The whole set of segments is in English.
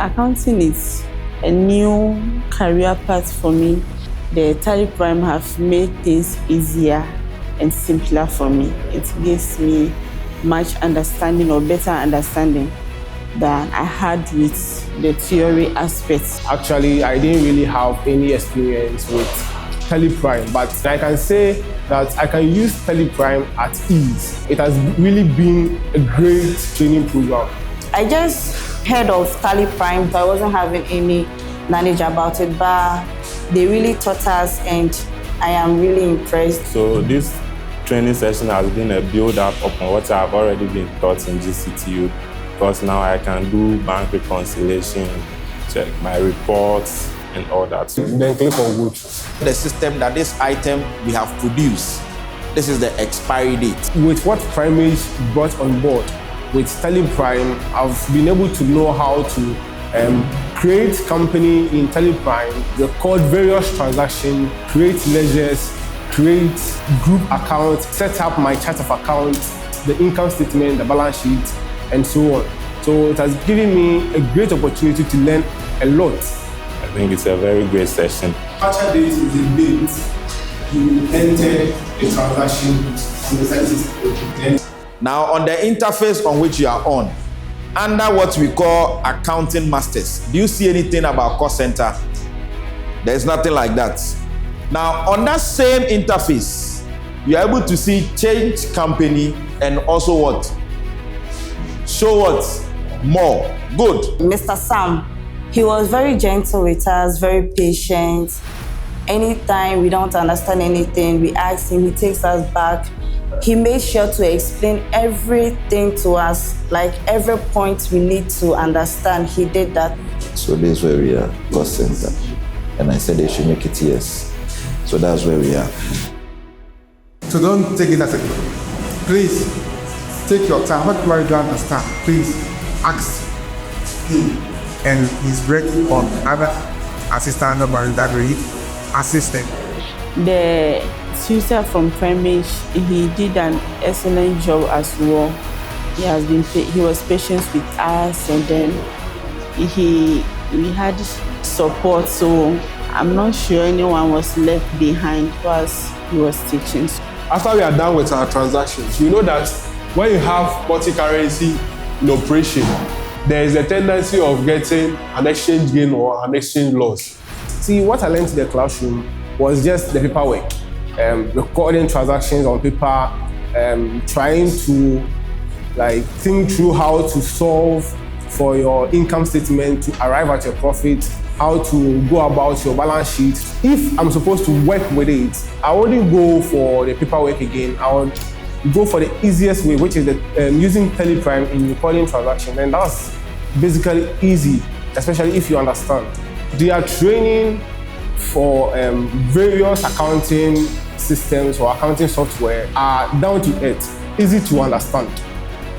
accounting is a new career path for me. The TallyPrime have made things easier and simpler for me. It gives me much understanding or better understanding than I had with the theory aspects. Actually, I didn't really have any experience with TallyPrime, but I can say that I can use TallyPrime at ease. It has really been a great training program. I just heard of TallyPrime, but I wasn't having any knowledge about it, but they really taught us and I am really impressed. So this training session has been a build-up upon what I've already been taught in GCTU, because now I can do bank reconciliation, check my reports and all that. Then click on Go. The system that this item we have produced, this is the expiry date. With what Prymage brought on board, with TallyPrime, I've been able to know how to create company in TallyPrime, record various transactions, create ledgers, create group accounts, set up my chart of accounts, the income statement, the balance sheet, and so on. So it has given me a great opportunity to learn a lot. I think it's a very great session. Capture date is the date you enter the transaction and the services. Now, on the interface on which you are on, under what we call accounting masters, do you see anything about cost center? There's nothing like that. Now, on that same interface, you're able to see change company and also what? Show what? More. Good. Mr. Sam, he was very gentle with us, very patient. Anytime we don't understand anything, we ask him, he takes us back. He made sure to explain everything to us, like every point we need to understand. He did that. So this is where we are, cost center. And I said they should make it yes. So that's where we are. So don't take it as a, please take your time. Whatever you don't understand, please ask him. And he's ready on other assistant that read assistant. The tutor from Prymage, he did an excellent job as well. He was patient with us, and then we had support, so I'm not sure anyone was left behind whilst he was teaching. After we are done with our transactions, you know that when you have multi-currency in operation, there is a tendency of getting an exchange gain or an exchange loss. See, what I learned in the classroom was just the paperwork, recording transactions on paper, trying to think through how to solve for your income statement to arrive at your profit, how to go about your balance sheet. If I'm supposed to work with it, I wouldn't go for the paperwork again. I would go for the easiest way, which is using TallyPrime in recording transactions, and that's basically easy, especially if you understand. They are training for various accounting systems or accounting software are down to earth, easy to understand.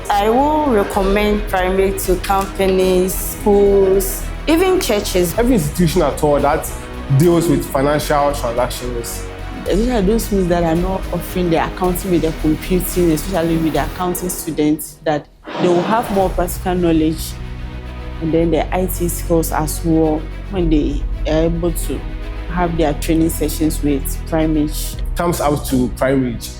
I will recommend Prymage to companies, schools, even churches. Every institution at all that deals with financial transactions. Especially those schools that are not offering the accounting with the computing, especially with the accounting students, that they will have more practical knowledge and then the IT skills as well when they are able to have their training sessions with Prymage. Thumbs up to Prymage.